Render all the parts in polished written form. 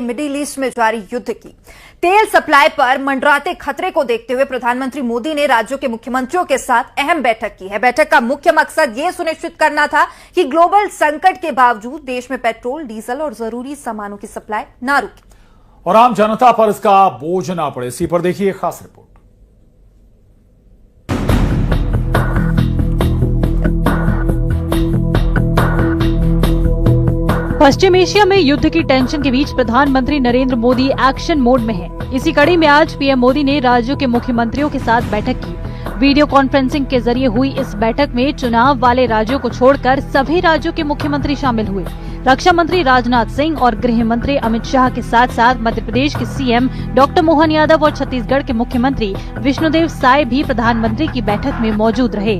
Middle east में जारी युद्ध की तेल सप्लाई पर मंडराते खतरे को देखते हुए प्रधानमंत्री मोदी ने राज्यों के मुख्यमंत्रियों के साथ अहम बैठक की है। बैठक का मुख्य मकसद यह सुनिश्चित करना था कि ग्लोबल संकट के बावजूद देश में पेट्रोल, डीजल और जरूरी सामानों की सप्लाई न रुके और आम जनता पर इसका बोझ ना पड़े। इसी पर देखिए खास रिपोर्ट। पश्चिम एशिया में युद्ध की टेंशन के बीच प्रधानमंत्री नरेंद्र मोदी एक्शन मोड में हैं। इसी कड़ी में आज पीएम मोदी ने राज्यों के मुख्यमंत्रियों के साथ बैठक की। वीडियो कॉन्फ्रेंसिंग के जरिए हुई इस बैठक में चुनाव वाले राज्यों को छोड़कर सभी राज्यों के मुख्यमंत्री शामिल हुए। रक्षा मंत्री राजनाथ सिंह और गृह मंत्री अमित शाह के साथ साथ मध्य प्रदेश के सीएम डॉक्टर मोहन यादव और छत्तीसगढ़ के मुख्यमंत्री विष्णुदेव साय भी प्रधानमंत्री की बैठक में मौजूद रहे।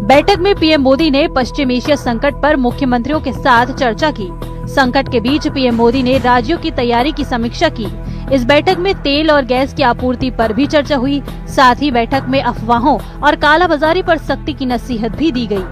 बैठक में पीएम मोदी ने पश्चिम एशिया संकट पर मुख्यमंत्रियों के साथ चर्चा की। संकट के बीच पीएम मोदी ने राज्यों की तैयारी की समीक्षा की। इस बैठक में तेल और गैस की आपूर्ति पर भी चर्चा हुई। साथ ही बैठक में अफवाहों और कालाबाजारी पर सख्ती की नसीहत भी दी गई।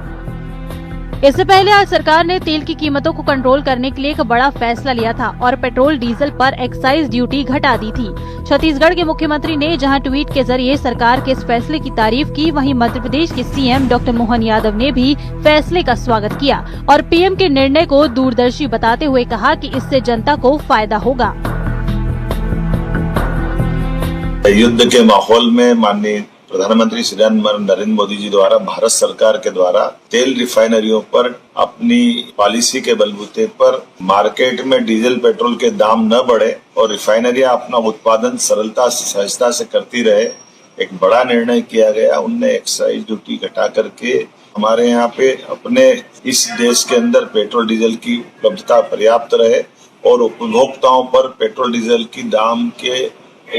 इससे पहले आज सरकार ने तेल की कीमतों को कंट्रोल करने के लिए एक बड़ा फैसला लिया था और पेट्रोल डीजल पर एक्साइज ड्यूटी घटा दी थी। छत्तीसगढ़ के मुख्यमंत्री ने जहां ट्वीट के जरिए सरकार के इस फैसले की तारीफ की, वहीं मध्य प्रदेश के सीएम डॉक्टर मोहन यादव ने भी फैसले का स्वागत किया और पीएम के निर्णय को दूरदर्शी बताते हुए कहा कि इससे जनता को फायदा होगा। युद्ध के माहौल में माननीय प्रधानमंत्री श्री नरेंद्र मोदी जी द्वारा भारत सरकार के द्वारा तेल रिफाइनरियों पर अपनी पॉलिसी के बलबूते पर मार्केट में डीजल पेट्रोल के दाम न बढ़े और रिफाइनरियां अपना उत्पादन सरलता सहजता से करती रहे, एक बड़ा निर्णय किया गया। उनने एक्साइज ड्यूटी घटा करके हमारे यहाँ पे अपने इस देश के अंदर पेट्रोल डीजल की उपलब्धता पर्याप्त रहे और उपभोक्ताओं पर पेट्रोल डीजल की दाम के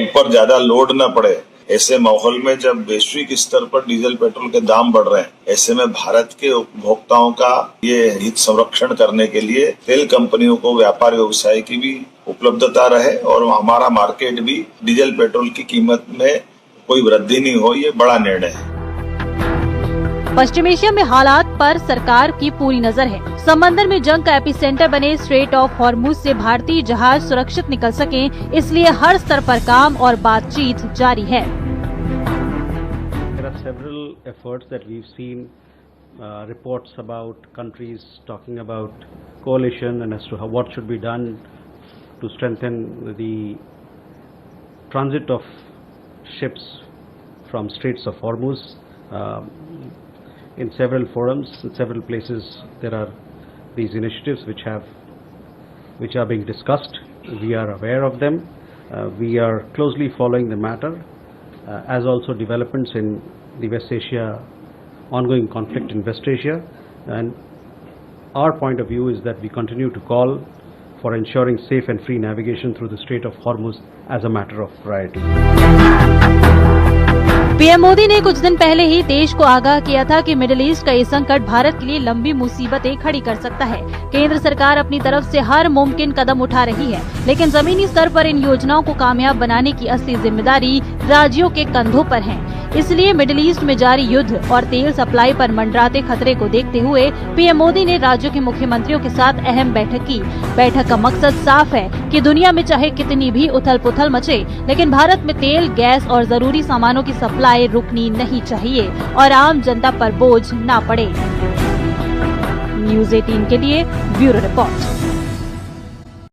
ऊपर ज्यादा लोड न पड़े। ऐसे माहौल में जब वैश्विक स्तर पर डीजल पेट्रोल के दाम बढ़ रहे हैं, ऐसे में भारत के उपभोक्ताओं का ये हित संरक्षण करने के लिए तेल कंपनियों को व्यापार व्यवसाय की भी उपलब्धता रहे और हमारा मार्केट भी डीजल पेट्रोल की कीमत में कोई वृद्धि नहीं हो, ये बड़ा निर्णय है। पश्चिम एशिया में हालात पर सरकार की पूरी नजर है। समंदर में जंग का एपिसेंटर बने स्ट्रेट ऑफ हॉर्मुज से भारतीय जहाज सुरक्षित निकल सकें, इसलिए हर स्तर पर काम और बातचीत जारी है। There are several efforts that we've seen, reports about countries talking about coalition and as to what should be done to strengthen the transit of ships from Straits of Hormuz. In several forums, in several places, there are these initiatives which are being discussed. We are aware of them. We are closely following the matter, as also developments in the West Asia, ongoing conflict in West Asia. And our point of view is that we continue to call for ensuring safe and free navigation through the Strait of Hormuz as a matter of priority. PM Modi ने कुछ दिन पहले ही देश को आगाह किया था कि मिडिल ईस्ट का ये संकट भारत के लिए लंबी मुसीबतें खड़ी कर सकता है। केंद्र सरकार अपनी तरफ से हर मुमकिन कदम उठा रही है, लेकिन जमीनी स्तर पर इन योजनाओं को कामयाब बनाने की असली जिम्मेदारी राज्यों के कंधों पर है। इसलिए मिडिल ईस्ट में जारी युद्ध और तेल सप्लाई पर मंडराते खतरे को देखते हुए पीएम मोदी ने राज्यों के मुख्यमंत्रियों के साथ अहम बैठक की। बैठक का मकसद साफ है कि दुनिया में चाहे कितनी भी उथल पुथल मचे, लेकिन भारत में तेल, गैस और जरूरी सामानों की सप्लाई रुकनी नहीं चाहिए और आम जनता पर बोझ ना पड़े। न्यूज़ 18 के लिए ब्यूरो रिपोर्ट।